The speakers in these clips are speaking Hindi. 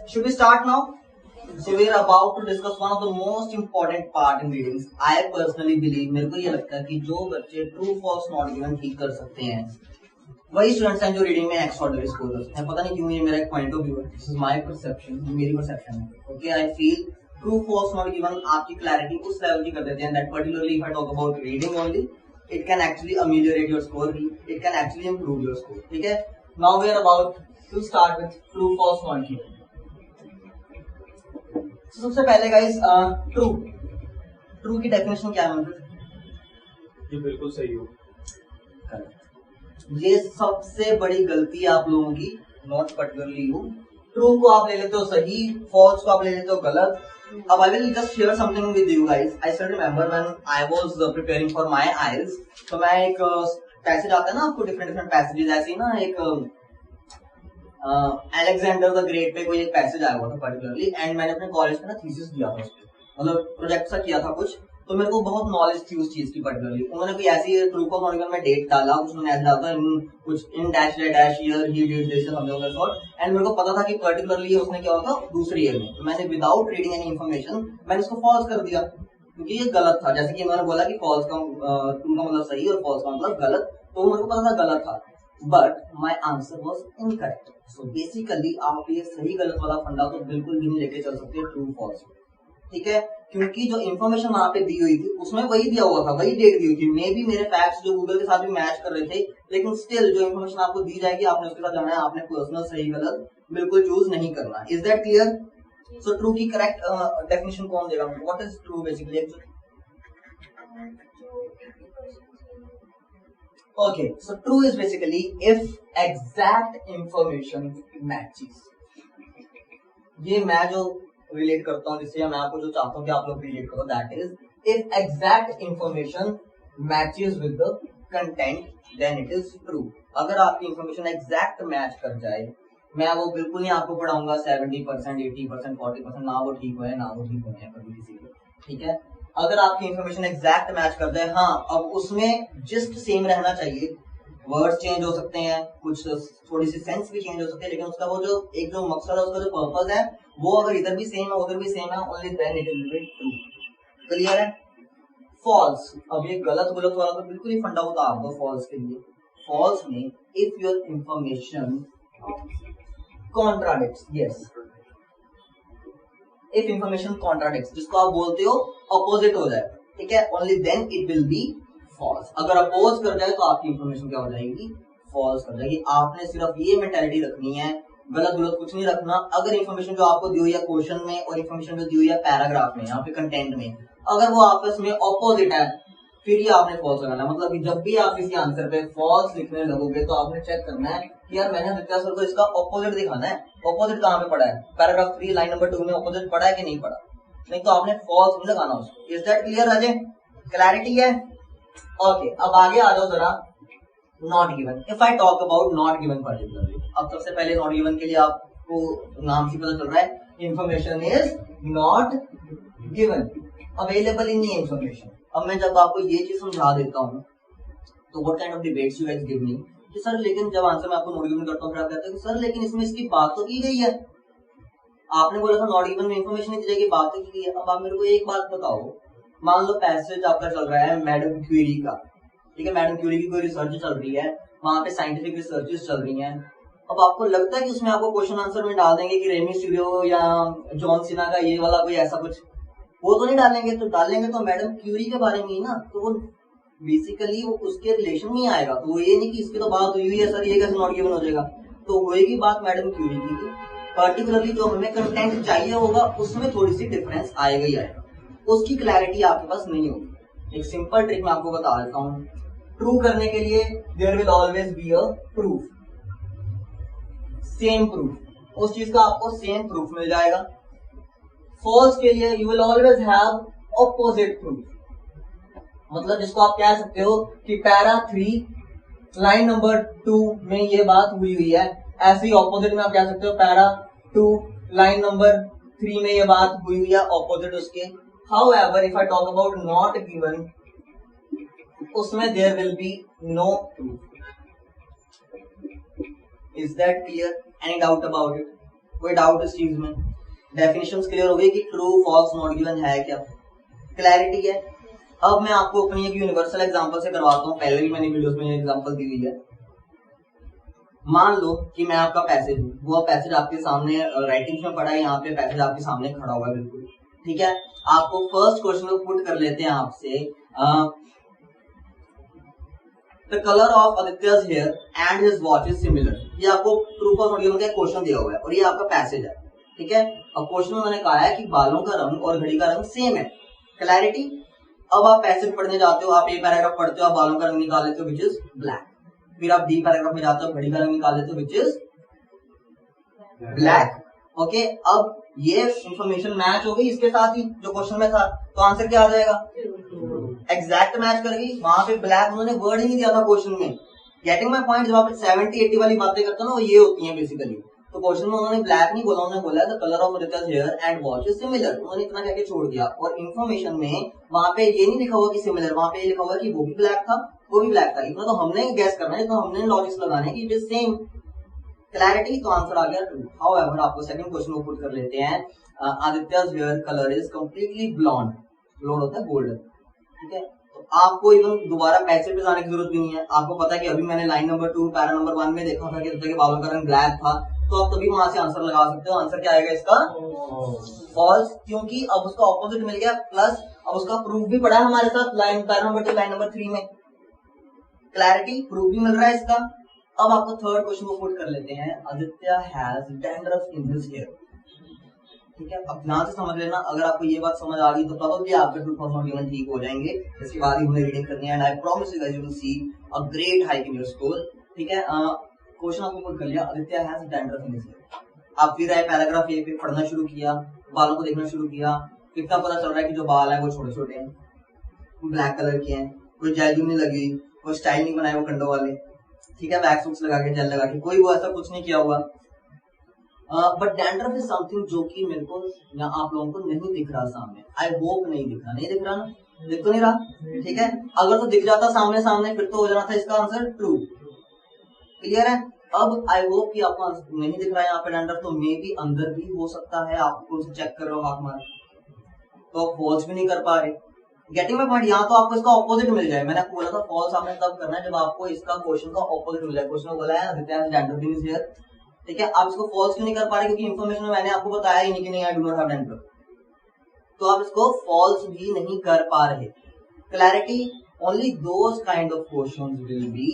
Should we start now? So we are about to discuss one of the most important part in readings. I personally believe, मेरे को ये लगता है कि जो बच्चे ट्रू फॉल्स नॉट गिवन ठीक कर सकते हैं वही स्टूडेंट्स हैं जो रीडिंग में एक्स्ट्राऑर्डिनरी स्कोर करते हैं. पता नहीं क्यों, ये मेरा एक पॉइंट ऑफ व्यू है. दिस इज माय परसेप्शन, मेरी परसेप्शन है. Okay, I feel true false not given आपकी क्लैरिटी उस लेवल की कर देते हैं that particularly if I talk about reading only it can actually ameliorate your score, it can actually improve your score. ठीक है, now we are about to start with true false not given. So सबसे पहले guys, true की डेफिनेशन क्या है? ये बिल्कुल सही हो. ये सबसे बड़ी गलती आप लोगों की, नॉट पर्टिकुलरली यू. ट्रू को आप ले लेते हो सही, फॉल्स को आप ले लेते हो गलत. अब I will just share something with you guys. I still remember when I was preparing for my IELTS. तो मैं एक पैसेज आता है ना आपको, डिफरेंट पैसेजेस ऐसे ही ना, एक अलेक्जेंडर द ग्रेट पे कोई एक पैसेज आया हुआ था पर्टिकुलरली, एंड मैंने अपने कॉलेज में ना थीसिस दिया था उस पे, मतलब प्रोजेक्ट सा किया था कुछ. तो मेरे को बहुत नॉलेज थी उस चीज की पर्टिकुलरली. उन्होंने कोई ऐसी ट्रू फॉर नॉट में डेट डाला, कुछ उन्होंने ऐसे डाला कुछ in dash dash year he did this something like that, and मेरे को पता था कि पर्टिकुलरली उसने क्या होता दूसरी ईयर में. तो मैंने विदाउट रीडिंग एनी इन्फॉर्मेशन मैंने उसको फॉल्स कर दिया क्योंकि ये गलत था. जैसे कि मैंने बोला कि फॉल्स का ट्रू का मतलब सही और फॉल्स का मतलब गलत, तो मेरे को पता था गलत था, but my answer was incorrect. So basically आप ये सही गलत वाला फंडा तो बिल्कुल भी नहीं लेके चल सकते ट्रू फॉल्स. ठीक है, क्योंकि जो इन्फॉर्मेशन वहां पे दी हुई थी उसमें वही दिया हुआ था, वही डेट दी हुई थी. मे भी मेरे फैक्ट्स जो गूगल के साथ भी मैच कर रहे थे, लेकिन स्टिल जो इन्फॉर्मेशन आपको दी जाएगी आपने उसके साथ जाना है. आपने पर्सनल सही गलत बिल्कुल चूज नहीं करना. Is that clear? So true की करेक्ट डेफिनेशन कौन देगा? What is true basically? Okay, so true is basically if exact information matches. ये मैं जो रिलेट करता हूँ, जिससे मैं आपको जो चाहता हूँ कि आप लोग रिलेट करो, that is if exact information matches with the content then it is true. अगर आपकी इंफॉर्मेशन एग्जैक्ट मैच कर जाए, मैं वो बिल्कुल नहीं आपको पढ़ाऊंगा 70%, 80%, 40%, ना वो ठीक है ना वो ठीक होने है कभी किसी को. ठीक है, अगर आपकी इंफॉर्मेशन एग्जैक्ट मैच कर जाए, हाँ, अब उसमें जस्ट सेम रहना चाहिए. वर्ड्स चेंज हो सकते हैं, कुछ थोड़ी सी सेंस भी चेंज हो सकती है, लेकिन उसका वो जो एक जो मकसद है, उसका जो पर्पस है, वो अगर इधर भी सेम है उधर भी सेम है, only then it will be true. Clear है? फॉल्स, अब ये गलत वाला तो बिल्कुल ही फंडा होता आपको फॉल्स के लिए. फॉल्स में if your information contradicts, yes, if information contradicts, जिसको आप बोलते हो अपोजिट हो जाए, ठीक है, only then it will be false. अगर अपोज कर जाए तो आपकी इंफॉर्मेशन क्या हो जाएगी? फॉल्स कर जाएगी. आपने सिर्फ ये मेंटालिटी रखनी है, गलत कुछ नहीं रखना. अगर इंफॉर्मेशन जो आपको दी हुई है क्वेश्चन में और इंफॉर्मेशन जो दी हुई है पैराग्राफ में, यहाँ पे कंटेंट में, अगर वो आपस में ऑपोजिट है, फिर ही आपने फॉल्स लगाना. मतलब कि जब भी आप किसी आंसर पे फॉल्स लिखने लगोगे तो आपने चेक करना है कि यार मैंने आदित्य सर को इसका ऑपोजिट दिखाना है. ऑपोजिट कहाँ पे पड़ा है? पैराग्राफ 3 लाइन नंबर 2 में ऑपोजिट पड़ा है कि नहीं पड़ा? नहीं तो आपने फॉल्स नहीं लगाना उसको. Is that clear Ajay? Clarity है? ओके, अब आगे आ जाओ जरा. Not given. If I talk about not given particularly, अब सबसे पहले नॉट गिवन के लिए आपको नाम से पता चल रहा है, information is not given, available in the information. अब मैं जब आपको ये चीज समझा देता हूँ तो what kind of debates you guys give me कि सर लेकिन जब आंसर मैं आपको नॉट गिवन करता हूँ फिर आप कहते हैं कि सर लेकिन इसमें इसकी बात तो की गई है. आपने बोला था नॉट गिवन में इंफॉर्मेशन नहीं दी जाएगी, बात तो की गई है. अब आप मेरे को एक बात बताओ, मान लो पैसेज आपका चल रहा है मैडम क्यूरी का, ठीक है, मैडम क्यूरी की कोई रिसर्च चल रही है, वहां पे साइंटिफिक रिसर्चेस चल रही हैं. अब आपको लगता है कि उसमें आपको क्वेश्चन आंसर में डाल देंगे कि रेमी स्टूडियो या जॉन सिना का ये वाला कोई ऐसा कुछ, वो तो नहीं डालेंगे. तो डालेंगे तो मैडम क्यूरी के बारे में ही ना, तो वो बेसिकली वो उसके रिलेशन में आएगा. तो वो ये नहीं कि इसकी तो बात हुई है सर ये कैसे नॉट गिवन हो जाएगा. तो होएगी बात मैडम क्यूरी की, पर्टिकुलरली जो हमें कंटेंट चाहिए होगा उसमें थोड़ी सी डिफरेंस आएगा ही आएगा, उसकी क्लैरिटी आपके पास नहीं होगी. एक सिंपल ट्रिक मैं आपको बता देता हूँ. ट्रू करने के लिए there will always be a proof, same proof, उस चीज का आपको सेम प्रूफ मिल जाएगा. फॉल्स के लिए you will always have opposite proof. मतलब जिसको आप कह सकते हो कि पैरा 3 लाइन नंबर 2 में ये बात हुई है, ऐसे ही ऑपोजिट में आप कह सकते हो पैरा 2 लाइन नंबर 3 में ये बात हुई है ऑपोजिट उसके. However, if I talk about not given, उसमें there will be no proof. Is that clear? Any doubt about it? कोई डाउट इस चीज में? डेफिनेशंस क्लियर हो गई कि ट्रू फॉल्स नॉट गिवन है क्या, क्लैरिटी है। अब मैं आपको अपनी एक यूनिवर्सल एग्जांपल से करवाता हूँ, पहले भी मैंने वीडियोस में एग्जांपल दी हुई है। मान लो कि मैं आपका पैसेज हूँ, वो पैसेज आपके सामने राइटिंग में पड़ा है, यहाँ पे पैसेज आपके सामने खड़ा हुआ है बिल्कुल, ठीक है। आपको फर्स्ट क्वेश्चन को पुट कर लेते हैं आपसे, the colour of Aditya's hair and his watch is similar। ये आपको ट्रू फॉल्स नॉट गिवन का क्वेश्चन दिया हुआ है और ये आपका पैसेज है, ठीक है। अब क्वेश्चन उन्होंने कहा है कि बालों का रंग और घड़ी का रंग सेम है, क्लैरिटी। अब आप पैसेज पढ़ने जाते हो, आप ए पैराग्राफ पढ़ते हो, आप बालों का रंग निकाल लेते हो विच इज ब्लैक, फिर आप डी पैराग्राफ में जाते हो, घड़ी का रंग निकाल लेते हो विच इज ब्लैक, ओके। अब ये इंफॉर्मेशन मैच हो गई इसके साथ ही जो क्वेश्चन में था, तो आंसर क्या आ जाएगा, एग्जैक्ट मैच कर गई। वहां पे ब्लैक उन्होंने वर्ड ही नहीं दिया था क्वेश्चन में, गेटिंग माय पॉइंट। जब आप 70-80 वाली बातें करते हो ना, वो ये होती हैं बेसिकली। तो क्वेश्चन में उन्होंने ब्लैक नहीं बोला, उन्होंने बोला the colour of Aditya's hair and watch is similar, उन्होंने इतना कहके छोड़ दिया। और इन्फॉर्मेशन में वहां पे ये नहीं लिखा हुआ कि सिमिलर, वहां पे ये लिखा हुआ कि वो भी ब्लैक था, वो भी ब्लैक था। इतना तो हमने गैस करना है, इतना हमने लॉजिक्स लगाने की, इट इज सेम, क्लैरिटी। तो आंसर आ गया ट्रू। हाउएवर आपको सेकंड क्वेश्चन को पुट कर लेते हैं, Aditya's hair colour is completely blonde, blonde होता है गोल्डन, ठीक है। तो आपको इवन दोबारा पैसेज पे जाने की जरूरत भी नहीं है, आपको पता है कि अभी मैंने लाइन नंबर 2 पैरा नंबर 1 में देखा था कि आदित्य के बालों का रंग ब्लैक था, तो आप तभी वहां से आंसर लगा सकते हो। आंसर क्या आएगा इसका, फॉल्स, क्योंकि अब उसका ऑपोजिट मिल गया, प्लस अब उसका प्रूफ भी पड़ा है हमारे साथ line para number 2 line number 3 में, क्लैरिटी, प्रूफ भी मिल रहा है इसका। अब आपको थर्ड क्वेश्चन को पुट कर लेते हैं, Aditya has dandruff in his hair, ठीक है। अब ध्यान से समझ लेना, अगर आपको ये बात समझ आ गई तो प्रोबेबली आपके ट्रू फॉल्स नॉट गिवन ठीक हो जाएंगे। इसके बाद ही हमें रीडिंग करनी है, and I promise you guys you will see a great hike in your score, ठीक है। क्वेश्चन आपको पुट कर लिया, Aditya has dandruff in his hair. आप फिर आए पैराग्राफ ए पे, पढ़ना शुरू किया, बालों को देखना शुरू किया, कितना पता चल रहा है कि जो बाल है वो छोटे छोटे हैं, ब्लैक कलर के हैं, कोई जेल नहीं लगी, कोई स्टाइल नहीं बनाए वो कंडो वाले, ठीक है, वैक्स वुक्स लगा के, जेल लगा के, कोई वो ऐसा कुछ नहीं किया हुआ। बट डैंड्रफ इज समथिंग जो कि मेरे को या आप लोगों को नहीं दिख रहा सामने, आई होप नहीं दिख रहा, नहीं दिख रहा ना, दिख तो नहीं रहा, ठीक है। अगर तो दिख जाता सामने सामने फिर तो हो जाना था इसका आंसर ट्रू, क्लियर है। अब आई होप कि आपको नहीं दिख रहा है यहाँ पे डैंड्रफ, तो मे बी अंदर भी हो सकता है, आपको चेक कर रहे हो हाथ मार, तो आप फॉल्स भी नहीं कर पा रहे, गेटिंग माय पॉइंट। यहाँ तो आपको इसका ऑपोजिट मिल जाए, मैंने आपको बोला था फॉल्स आपने तब करना है जब आपको इसका क्वेश्चन का ऑपोजिट मिल जाए। क्वेश्चन में बोला है Aditya has dandruff in his hair, ठीक है। आप इसको फॉल्स क्यों नहीं कर पा रहे, क्योंकि इन्फॉर्मेशन में मैंने आपको बताया ही नहीं कि नहीं I do not have dandruff, तो आप इसको फॉल्स भी नहीं कर पा रहे, clarity. Only those kind of questions will be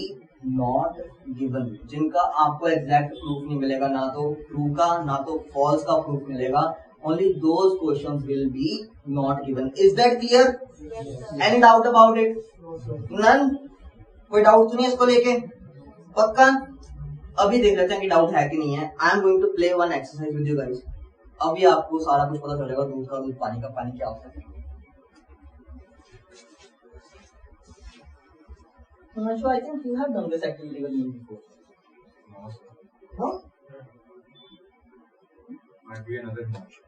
not given, जिनका आपको एग्जैक्ट प्रूफ नहीं मिलेगा, ना तो ट्रू का ना तो फॉल्स का प्रूफ मिलेगा, only those questions will be not given. Is that clear? Any doubt about it? None? कोई डाउट तो नहीं इसको लेके, पक्का? अभी देख लेते हैं कि डाउट है कि नहीं है। I am going to play one exercise with you guys, अभी आपको सारा कुछ पता चलेगा, दूध का दूध, पानी का पानी क्या होता है। So I think you have done this activity with me before. No? Might be another Himanshu.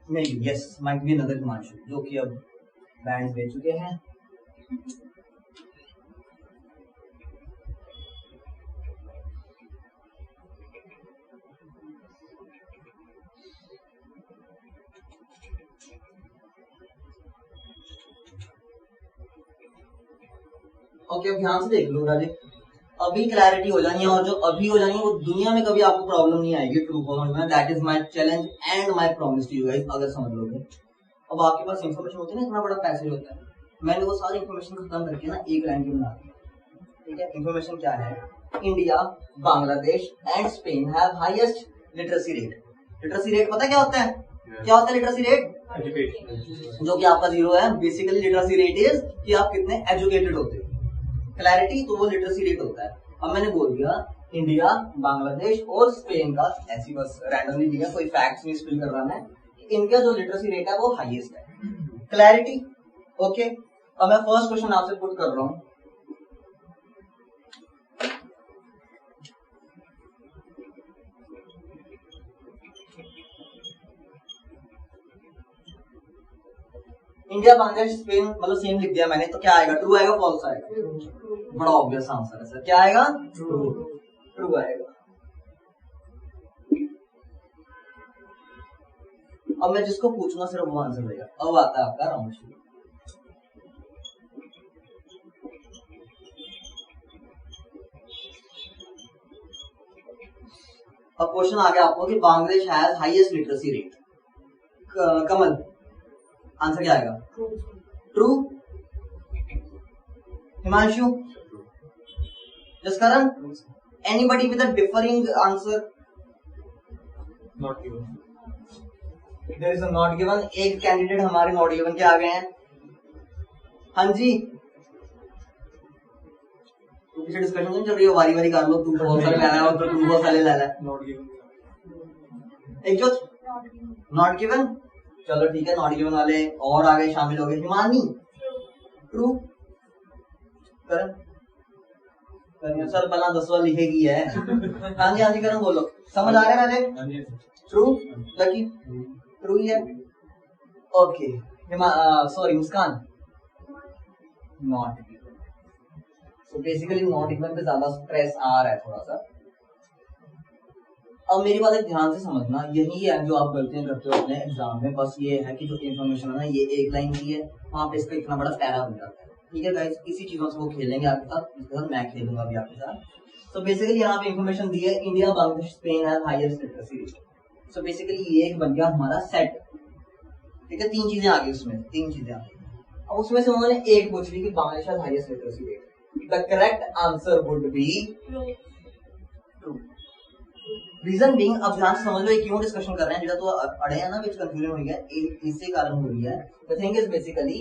Maybe, yes, might be another Himanshu, जो कि अब बैंड दे चुके हैं। ओके, अब ध्यान से देख लो राजे, अभी क्लैरिटी हो जानी है, और जो अभी हो जानी है वो दुनिया में कभी आपको प्रॉब्लम नहीं आएगी ट्रू फॉल्स में। That is my challenge and my promise to you guys, अगर समझ लोगे। अब आपके पास इंफॉर्मेशन होती है ना, इतना बड़ा पैसेज होता है, मैंने वो सारी इंफॉर्मेशन खत्म करके ना एक लाइन की बना दी, ठीक है। इंफॉर्मेशन क्या है, India, Bangladesh and Spain have highest literacy rate. Literacy rate पता है क्या होता है? क्या होता है लिटरेसी रेट? जो कि आपका 0 है। बेसिकली लिटरेसी रेट इज कि आप कितने एजुकेटेड होते हो, क्लैरिटी, तो वो लिटरेसी रेट होता है। अब मैंने बोल दिया इंडिया, बांग्लादेश और स्पेन का, ऐसी बस रैंडमली दिया, कोई फैक्ट्स नहीं स्पिल कर रहा मैं, इनका जो लिटरेसी रेट है वो हाईएस्ट है, क्लैरिटी, ओके। अब मैं फर्स्ट क्वेश्चन आपसे पुट कर रहा हूं, इंडिया, बांग्लादेश, स्पेन, मतलब सेम लिख दिया मैंने, तो क्या आएगा, ट्रू आएगा फॉल्स आएगा? बड़ा ऑब्वियस आंसर है सर, क्या आएगा? ट्रू, ट्रू आएगा। अब मैं जिसको पूछूंगा सिर्फ वो आंसर देगा। अब आता है आपका राउंड शुरू। अब क्वेश्चन आ गया आपको कि Bangladesh has highest literacy rate. Kamal answer क्या आएगा? True. Himanshu? Jaskaran? Anybody with a differing answer? Not given. There is a not given. एक कैंडिडेट हमारे नॉट गिवन के आ गए हैं। हाँ जी, पीछे डिस्कशन नहीं चल रही है, वारी वारी कर लो। तू बहुत सारे ले रहा है और तू बहुत सारे ले रहा है। Not given. एक जो नॉट गिवन, चलो ठीक है, नॉट गिवन वाले और आगे शामिल हो गए। हिमानी? ट्रू। करण? सर बना 10 वाला लिखेगी है। हाँ जी करण बोलो। समझ आ रहा है पहले? हाँ जी। ट्रू। लकी? ट्रू ही है। Okay. Sorry Muskan? Not given. So basically not given पे ज्यादा स्ट्रेस आ रहा है थोड़ा सा। अब मेरी बात एक ध्यान से समझना, यही है जो आप गलतियां करते हो अपने एग्जाम में। बस ये है कि जो इन्फॉर्मेशन है ना, ये एक लाइन की है, वहां पे इसका इतना बड़ा पैरा बन जाता है। ठीक है गाइस, इसी चीजों से वो खेलेंगे आपके साथ, इसके साथ मैं खेलूंगा अभी आपके साथ। तो बेसिकली यहाँ पे इन्फॉर्मेशन दी है, India Bangladesh Spain have highest literacy rate. So basically ये एक बन गया हमारा सेट। ठीक है, 3 चीजें आ गई उसमें, 3 चीजें आ गई। अब उसमें से उन्होंने एक पूछ ली कि Bangladesh has highest literacy rate. The correct answer would be true. Reason being, अब ध्यान से समझ लो ये क्यों डिस्कशन कर रहे हैं, जेड़ा तो अड़े हैं ना, बीच कंफ्यूजन हो गया, इससे कारण हो रही है। द थिंग इज बेसिकली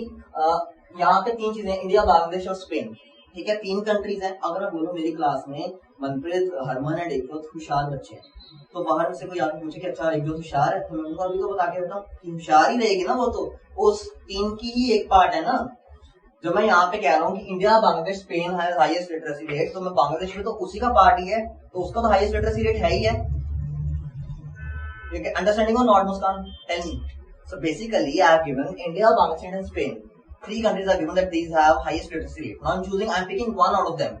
यहाँ पे 3 चीजें, इंडिया बांग्लादेश और स्पेन। ठीक है, 3 कंट्रीज हैं। अगर मैं बोलूं मेरी क्लास में मनप्रीत, हरमन एंड एक होशियार बच्चे हैं, तो बाहर से कोई आके पूछे कि अच्छा एक होशियार है, तो मैं उनको अभी तो बता के बताऊं कि होशियार ही रहेगी ना, वो तो उस 3 की ही एक पार्ट है ना। जब मैं यहाँ पे कह रहा हूँ कि इंडिया बांग्लादेश स्पेन है हाईएस्ट लिटरेसी रेट, तो मैं बांग्लादेश में तो उसी का पार्ट ही है, तो उसका तो हाईएस्ट लिटरेसी रेट है ही है। अंडरस्टैंडिंग और not Muskan? Tell me. So basically I have given India, Bangladesh and Spain. 3 countries are given that these have highest literacy rate. Now I'm choosing, I'm picking one out of them.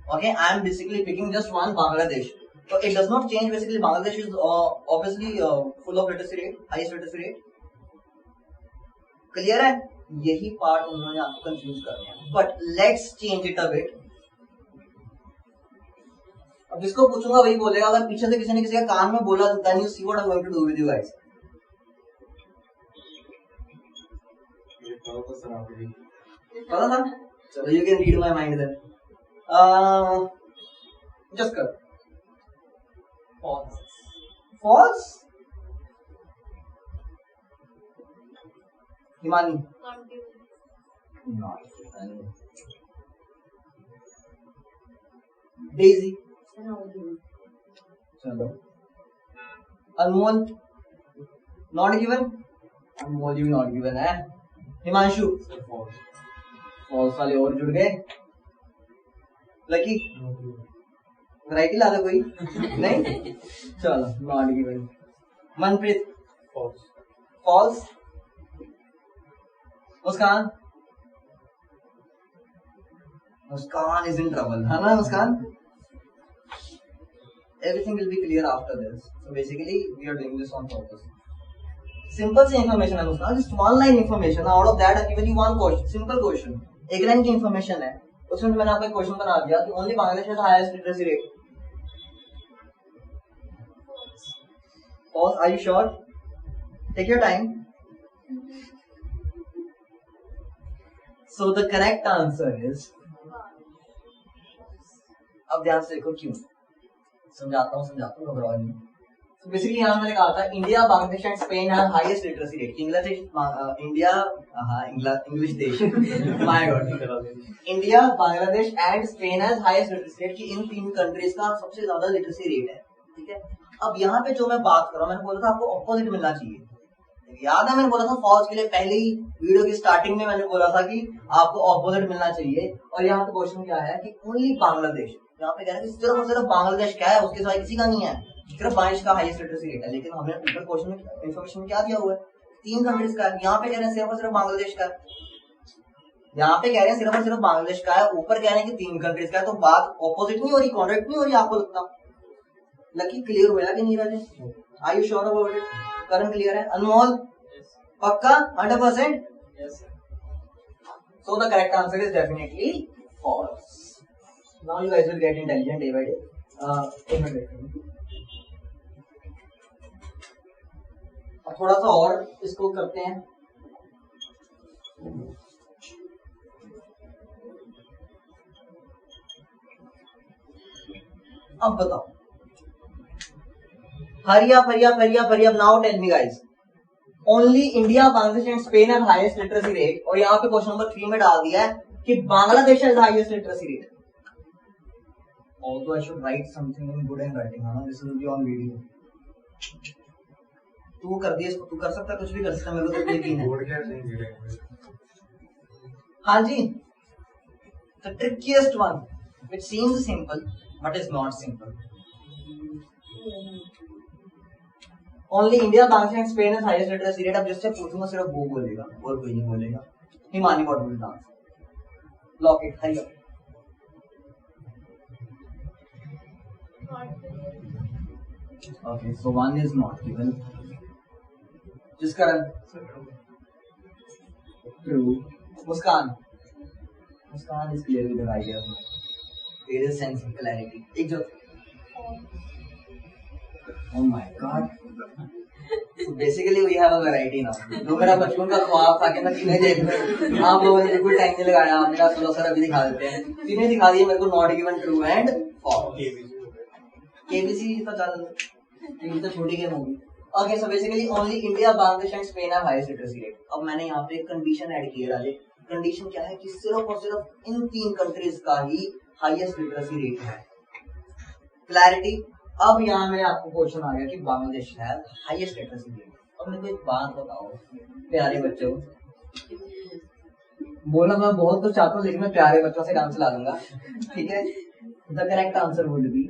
Okay, I'm basically picking just one, Bangladesh. So it does not change. Basically, Bangladesh is obviously full of literacy rate, highest literacy rate. Clear है? यही पार्ट उन्होंने आपको कंफ्यूज कर दिया। But let's change it a bit. अब जिसको पूछूंगा वही बोलेगा। अगर पीछे से किसी ने किसी का कान में बोला, then you see what I'm going to do with you guys. पता था? चलो, you can read my mind then. Just कर. False. False? Himani? Not given. Daisy? चलो। अनमोल? Not given? अनमोल भी not given है। हिमांशु? फॉल्स वाले और जुड़ गए। लकी? वैरायटी ला दो कोई। नहीं, चलो not given. Manpreet? False. Muskan? Muskan is in trouble, है ना Muskan? Everything will be clear after this. So basically we are doing this on purpose. Simple सी इन्फॉर्मेशन है Muskan, just 1 line information. Out of that I given you 1 question, simple question, 1 line की इन्फॉर्मेशन है, उसमें मैंने आपको एक क्वेश्चन बना दिया कि only Bangladesh has highest literacy rate. Pause. Are you sure? Take your time. So the correct answer is, अब ध्यान से देखो क्यों समझाता हूँ, घबराओ नहीं। So basically यहाँ मैंने कहा था India, Bangladesh and Spain have highest literacy rate. India, English देश, my god, India, Bangladesh and Spain has highest literacy rate, कि इन 3 कंट्रीज का सबसे ज्यादा लिटरेसी रेट है। ठीक है, अब यहाँ पे जो मैं बात कर रहा हूँ, मैंने बोला था आपको ऑपोजिट मिलना चाहिए। याद है मैंने बोला था फॉल्स के लिए, पहले ही वीडियो की स्टार्टिंग में मैंने बोला था कि आपको ऑपोजिट मिलना चाहिए। और यहाँ पे क्वेश्चन क्या है कि ओनली बांग्लादेश, यहाँ पे कह रहे हैं सिर्फ और सिर्फ बांग्लादेश क्या है, उसके सिवाय किसी का नहीं है, सिर्फ बांग्लादेश का हाईएस्ट लिटरेसी रेट है। लेकिन हमने ऊपर क्वेश्चन में इन्फॉर्मेशन क्या दिया हुआ है, 3 कंट्रीज का है। यहाँ पे कह रहे हैं सिर्फ और सिर्फ बांग्लादेश का है, यहाँ पे कह रहे हैं सिर्फ और सिर्फ बांग्लादेश का है, ऊपर कह रहे हैं कि 3 कंट्रीज का है। तो बात ऑपोजिट नहीं हो रही, कॉन्ट्रैक्ट नहीं हो रही, आपको लगता? लकी क्लियर हुआ कि नहीं रहे? Are you sure about it? Karan clear है? अनमोल पक्का 100%? Yes, sir. So the correct answer is definitely false. Now you guys will get intelligent day by day. एक मिनट wait करो। अब थोड़ा सा और इसको करते हैं। अब बताओ, hurry up now tell me guys. Only India, Bangladesh and Spain have highest literacy rate, और यहाँ पे क्वेश्चन नंबर 3 में डाल दिया है कि Bangladesh has highest literacy rate. Also I should write something in good handwriting, है ना? This will be on video. तू कर दिया इसको, तू कर सकता, कुछ भी कर सकता, मेरे को तो यकीन है। हाँ जी, the trickiest one which seems simple but is not simple. Only India, Bangladesh and Spain has highest literacy rate. अब जिससे पूछूंगा सिर्फ वो बोलेगा और कोई नहीं बोलेगा। Himani what will dance? Lock it, hurry up. Okay, so one is not given. जिसका true. Muskan is clear with the idea. There is sense of clarity. एक जो Oh my God. So basically we have a variety now. जो मेरा बचपन का ख्वाब था कि मैं तीनों देख लूं, आप लोगों ने बिल्कुल टाइम नहीं लगाया। आपने कहा चलो सर अभी दिखा देते हैं। तीनों दिखा दिए मेरे को, not given, true and false. KBC तो चल, ये तो छोटी गेम होगी। Okay, so basically only India, Bangladesh and Spain have highest literacy rate. अब मैंने यहाँ पे एक कंडीशन ऐड की है राजे। कंडीशन क्या है कि सिर्फ और सिर्फ इन 3 कंट्रीज का ही हाईएस्ट लिटरेसी रेट है। क्लैरिटी। अब यहाँ में आपको क्वेश्चन आ गया कि बांग्लादेश है हाईएस्ट लिटरेसी रेट। अब मेरे को एक बात बताओ प्यारे बच्चों, बोला मैं बहुत कुछ चाहता हूँ लेकिन मैं प्यारे बच्चों से काम चला लूंगा, ठीक है? The correct answer would be,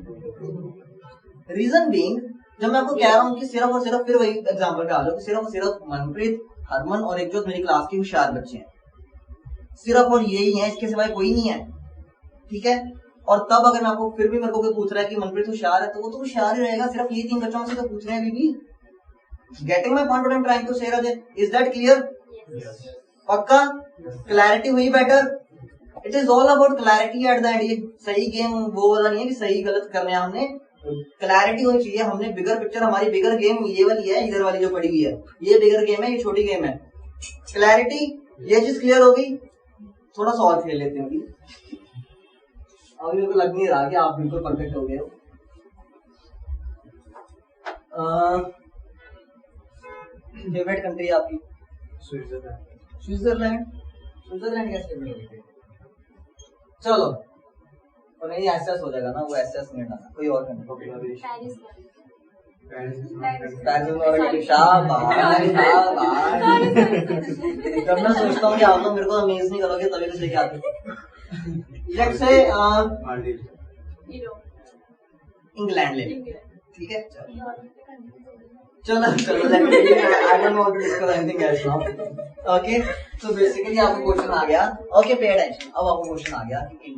reason being, जब मैं आपको कह रहा हूँ कि सिर्फ और सिर्फ, फिर वही एग्जांपल पे आ जाओ कि सिर्फ और सिर्फ मनप्रीत, हरमन और एक जो मेरी क्लास के होशियार बच्चे हैं, सिर्फ और यही है, इसके सिवाय कोई नहीं है, ठीक है? और तब अगर मैं आपको फिर भी मेरे को कोई पूछ रहा है कि मनप्रीत होशियार है, तो वो तो होशियार ही रहेगा। सिर्फ ये 3 बच्चों से तो पूछ रहे हैं अभी भी। Getting my point what I am trying to say Raje, is that clear? पक्का? क्लैरिटी हुई better? It is all about clarity at the end. ये सही गेम वो वाला नहीं है कि सही गलत करने हमने, क्लैरिटी होनी चाहिए। हमने बिगर पिक्चर, हमारी बिगर गेम ये वाली है, इधर वाली जो पड़ी हुई है ये बिगर गेम है, ये छोटी गेम है। क्लैरिटी, ये चीज क्लियर हो गई। थोड़ा सा और खेल लेते हैं अभी। अभी मेरे को लग नहीं रहा कि आप बिल्कुल परफेक्ट हो गए हो। फेवरेट कंट्री आपकी? स्विट्जरलैंड कैसे फेवरेट होती है? चलो, और नहीं एसएस हो जाएगा ना, वो एसएस नहीं हटाना, कोई और कंट्री। जब मैं सोचता हूँ कि आप लोग मेरे को अमेज नहीं करोगे तभी तो लेके आते। लेट्स से इंग्लैंड ले, ठीक है? चलो I don't want to discuss anything else now. Okay, so basically आपको क्वेश्चन आ गया। Okay, pay attention. अब आपको क्वेश्चन आ गया कि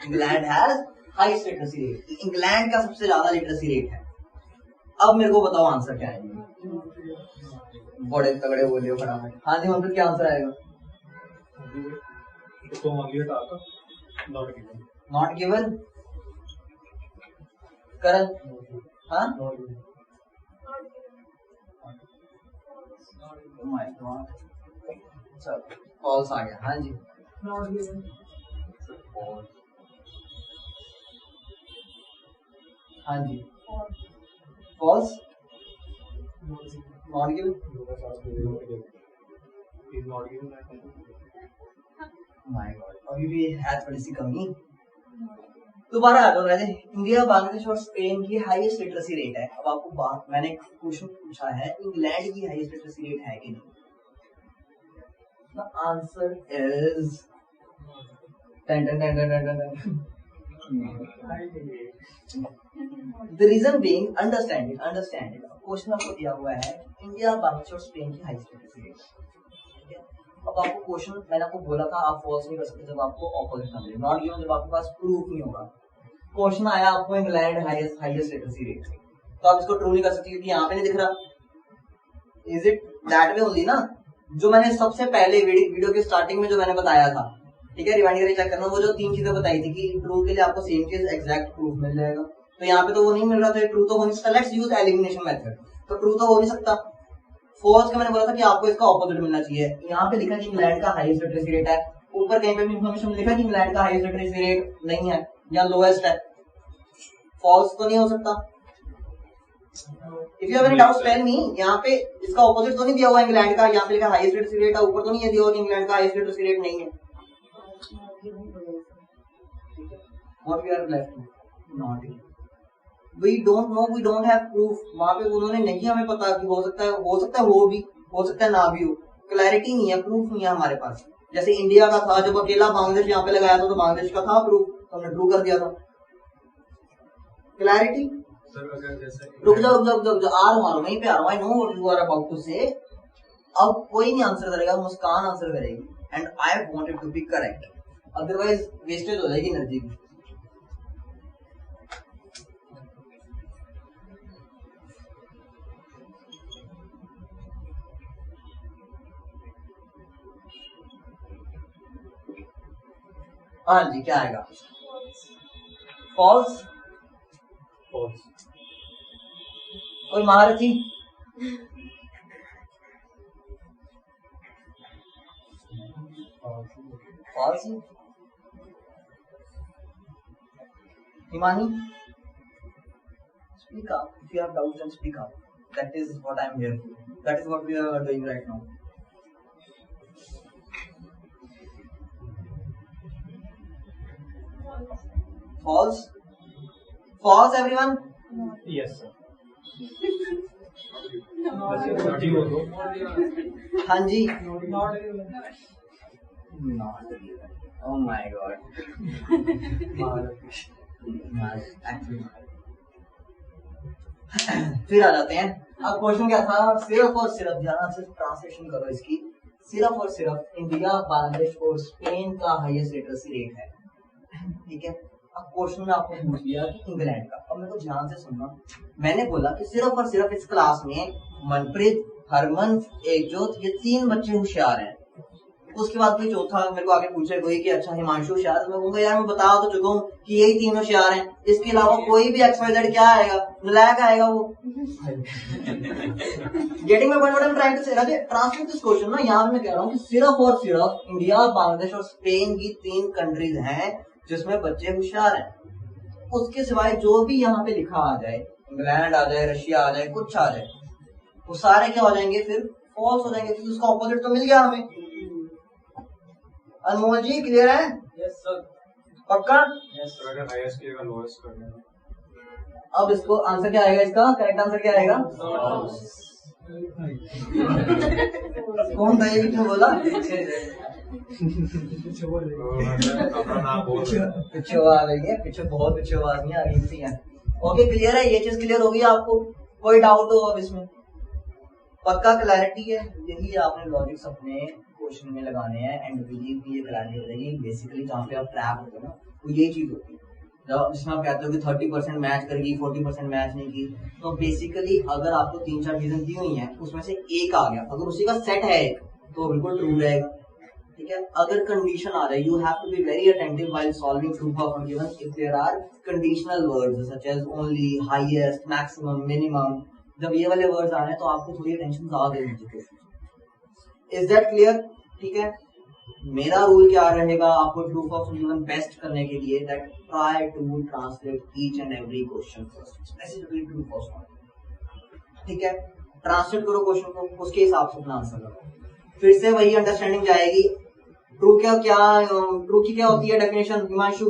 England has highest literacy rate. England का सबसे ज्यादा लिटरेसी रेट है। अब मेरे को बताओ आंसर क्या है? बड़े तगड़े बोलियो फटाफट। हाँ जी, मतलब क्या आंसर आएगा? Not given. करण? हाँ, फॉल्स आ गया। हाँ जी, हाँ जी, false, not given. My god, अभी भी है थोड़ी सी कमी। दोबारा आ जाओ राजे। इंडिया, बांग्लादेश और स्पेन की हाईएस्ट लिटरेसी रेट है। अब आपको बात, मैंने क्वेश्चन पूछा है इंग्लैंड की हाईएस्ट लिटरेसी रेट है कि नहीं? The answer is the reason being, understand it. Question आपको दिया हुआ है इंडिया, बांग्लादेश और स्पेन की हाईएस्ट लिटरेसी रेट। अब आपको क्वेश्चन, मैंने आपको बोला था आप फॉल्स नहीं कर सकते जब आपको ऑपोजिट ना मिले, नॉट गिवन जब आपके पास प्रूफ नहीं होगा। क्वेश्चन आया आपको इंग्लैंड हाईएस्ट लिटरेसी रेट, तो आप इसको ट्रू नहीं कर सकते क्योंकि यहाँ पे नहीं दिख रहा। Is it that way only ना? जो मैंने सबसे पहले वीडियो के स्टार्टिंग में जो मैंने बताया था, ठीक है, रिवाइंड करके चेक करना, वो जो 3 चीजें बताई थी कि ट्रू के लिए आपको सेम चीज एग्जैक्ट प्रूफ मिल जाएगा, तो यहाँ पे तो वो नहीं मिल रहा था, ट्रू तो हो नहीं सकता। लेट्स यूज एलिमिनेशन मेथड, तो ट्रू तो हो नहीं सकता। फॉल्स का मैंने बोला था कि आपको इसका ऑपोजिट मिलना चाहिए। यहाँ पे लिखा कि इंग्लैंड का हाईएस्ट लिटरेसी रेट है, ऊपर कहीं पे भी इंफॉर्मेशन लिखा कि इंग्लैंड का हाईएस्ट लिटरेसी रेट नहीं है या लोएस्ट है, फॉल्स तो नहीं हो सकता। If you have any doubts tell me. यहाँ पे इसका ऑपोजिट तो नहीं दिया हुआ इंग्लैंड का, यहाँ पे लिखा हाईएस्ट लिटरेसी रेट है, ऊपर तो नहीं है दिया हुआ कि इंग्लैंड का हाईएस्ट लिटरेसी रेट नहीं है। What we are left not, we don't know, we don't have proof. वहां पे उन्होंने नहीं हमें पता कि हो सकता है वो भी हो सकता है ना भी हो, क्लैरिटी नहीं है, प्रूफ नहीं है हमारे पास। जैसे इंडिया का था, जब अकेला बांग्लादेश यहाँ पे लगाया था तो बांग्लादेश का था प्रूफ, तो हमने ट्रू कर दिया था। क्लैरिटी। रुक जाओ आ रहा हूँ, वहीं पे आ रहा हूँ। I know what you are about to say. अब कोई नहीं आंसर करेगा, मुस्कान आंसर करेगी, and I want it to be correct, otherwise wastage हो जाएगी एनर्जी की। हाँ जी, क्या आएगा? फॉल्स। कोई महारथी? False. Himani, speak up. If you have doubts, then speak up. That is what I am here for. That is what we are doing right now. False. False, everyone. Yes, sir. हाँ जी। Not Oh my God. फिर आ जाते हैं। अब क्वेश्चन क्या था? सिर्फ और सिर्फ, ध्यान से ट्रांसलेशन करो इसकी, सिर्फ और सिर्फ इंडिया, बांग्लादेश और स्पेन का हाईएस्ट लिटरेसी रेट है, ठीक है। अब क्वेश्चन में आपको पूछ दिया कि इंग्लैंड का। अब मेरे को ध्यान से सुनना, मैंने बोला कि सिर्फ और सिर्फ इस क्लास में मनप्रीत, हरमन, एकजोत, ये 3 बच्चे होशियार हैं। उसके बाद कोई चौथा मेरे को आगे पूछे कोई कि अच्छा हिमांशु होशियार, मैं कहूंगा यार मैं बता तो चुका हूँ कि यही 3 होशियार हैं, इसके अलावा कोई भी XYZ क्या आएगा? नलायक आएगा वो। Getting my point what I am trying to say? Raje translate this question ना, यहाँ मैं कह रहा हूँ कि सिर्फ और सिर्फ इंडिया, बांग्लादेश और स्पेन की 3 कंट्रीज हैं जिसमें बच्चे होशियार हैं। उसके सिवाय जो भी यहाँ पे लिखा आ जाए, इंग्लैंड आ जाए, रशिया आ जाए, कुछ आ जाए, वो सारे क्या हो जाएंगे? फिर फॉल्स हो जाएंगे, क्योंकि उसका ऑपोजिट तो मिल गया हमें। अनमोल जी क्लियर है? Yes sir. पक्का? Yes sir. अगर हाईएस्ट की जगह लोएस्ट करना है, अब इसको आंसर क्या आएगा? इसका करेक्ट आंसर क्या आएगा? कौन था ये क्यों बोला? अपना नाम बोल पीछे आवाज आ रही है, पीछे बहुत पीछे आवाज नहीं आ रही थी यार। ओके क्लियर है, ये चीज क्लियर होगी आपको? कोई डाउट हो अब इसमें? पक्का क्लैरिटी है? यही आपने लॉजिक्स अपने क्वेश्चन में लगाने हैं, एंड बिलीव मी ये क्लैरिटी हो जाएगी। बेसिकली जहाँ पे आप ट्रैप होते हो ना, वो यही चीज होती है जिसमें आप कहते हो कि 30% मैच करेगी, 40% मैच नहीं की। तो बेसिकली अगर आपको 3-4 चीजें दी हुई हैं, उसमें से एक आ गया, अगर उसी का सेट है एक, तो बिल्कुल ट्रू रहेगा, ठीक है। अगर कंडीशन आ जाए, you have to be very attentive while solving proof of given if there are conditional words such as only, highest, maximum, minimum. जब ये वाले वर्ड्स आ रहे हैं तो आपको थोड़ी अटेंशन ज्यादा देनी चाहिए। Is that clear? ठीक है। मेरा रूल क्या रहेगा आपको प्रूफ ऑफ गिवन बेस्ट करने के लिए? That try to translate each and every question first, specifically true false, ठीक है। ट्रांसलेट करो क्वेश्चन को, उसके हिसाब से अपना आंसर करो, फिर से वही अंडरस्टैंडिंग जाएगी। ट्रू ट्रू की क्या होती है definition Himanshu?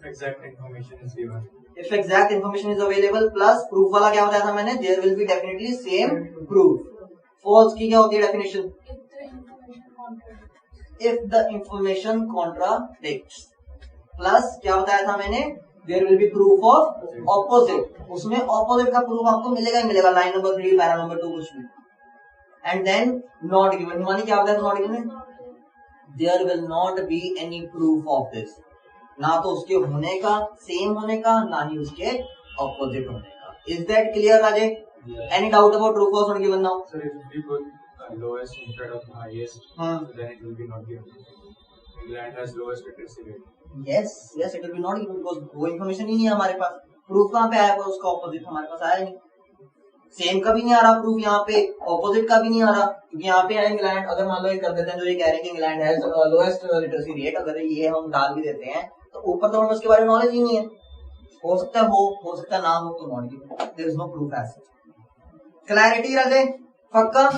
Exact information is given, if exact information is available, plus proof वाला क्या बताया था मैंने? There will be definitely same proof. False की क्या होती है definition? If the information contradicts, plus क्या बताया था मैंने? There will be proof of opposite. उसमें ऑपोजिट का प्रूफ आपको मिलेगा ही मिलेगा, लाइन नंबर 3, पैरा नंबर 2, कुछ भी। एंड देन नॉट गिवन, मानी क्या बताया था not given? There will not be any proof of this, ना तो उसके होने का, सेम होने का, ना ही उसके ऑपोजिट होने का। Is that clear Raje? Yes. Any doubt about true false on given now? Sir, if we put lowest instead of highest, Hmm. so then it will be not given. England has lowest literacy rate. Yes, yes, it will be not given because वो information ही नहीं है हमारे पास. Proof कहाँ पे आया है उसका opposite हमारे पास आया ही नहीं. सेम का भी नहीं आ रहा प्रूफ यहाँ पे, ऑपोजिट का भी नहीं आ रहा, क्योंकि यहाँ पे है इंग्लैंड. अगर मान लो ये कर देते हैं जो ये कह रहे हैं कि इंग्लैंड है लोएस्ट लिटरेसी रेट, अगर ये हम डाल भी देते हैं तो ऊपर तो हमें उसके बारे में नॉलेज ही नहीं है. हो सकता है हो सकता है ना हो, तो not given. There is no proof as such. Clarity रखे पक्का.